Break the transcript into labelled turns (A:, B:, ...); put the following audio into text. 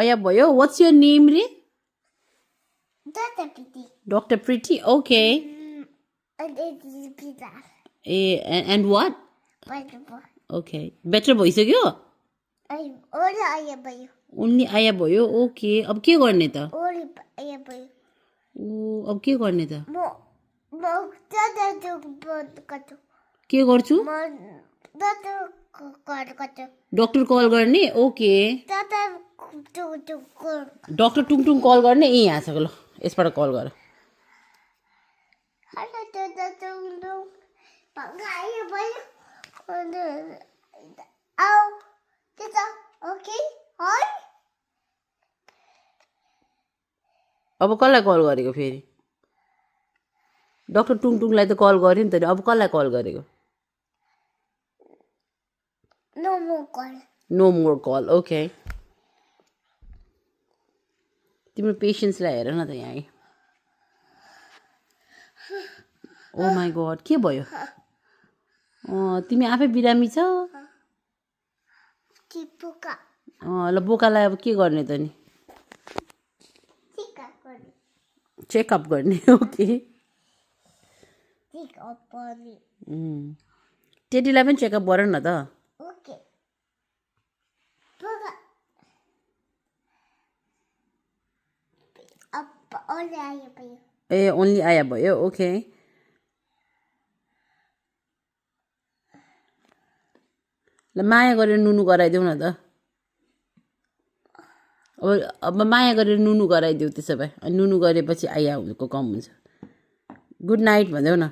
A: अया भयो what's your name रे
B: Dr. Pretty.
A: Dr. Pretty okay
B: And it is pizza.
A: and what
B: Wonderful.
A: okay better भइसक्यो
B: Only I भयो.
A: Only आया भयो ओके अब के गर्ने त
B: Only I भयो.
A: ओ अब के गर्ने त
B: म दादा कतो
A: के गर्छु
B: म दादा कतो
A: डाक्टर कल गर्ने ओके
B: दादा
A: डाक्टर टुङटुङ कल गर्ने ए यहाँ छ ल यसबाट कल गर
B: हेलो दादा टुङटुङ पंगायो भयो आओ त्यता ओके हाय
A: अब कसलाई कल गरेको फेरि डाक्टर टुङटुङलाई त कल गर्यो नि त अब कसलाई कल गरेको
B: no more call
A: no more call okay तिम्रो पेसेन्सलाई हेर न त यहाँ ओ माई गड के भयो तिमी आफै बिरामी छ
B: चिपुका
A: ल बोकालाई अब के गर्ने त नि चेकअप गर्ने ओके
B: चेकअप गर्ने
A: टेडीलाई पनि चेकअप गर न त
B: ओके बोका अब ओन्ली आयो भयो
A: ए ओन्ली आया भयो ओके ल माया गरेर नुनु गराइदेऊ न त अब माया गरेर नुनु गराइदेऊ त्यसो भए अनि नुनु गरेपछि आइया हुनुको कम हुन्छ गुड नाइट भन्देऊ न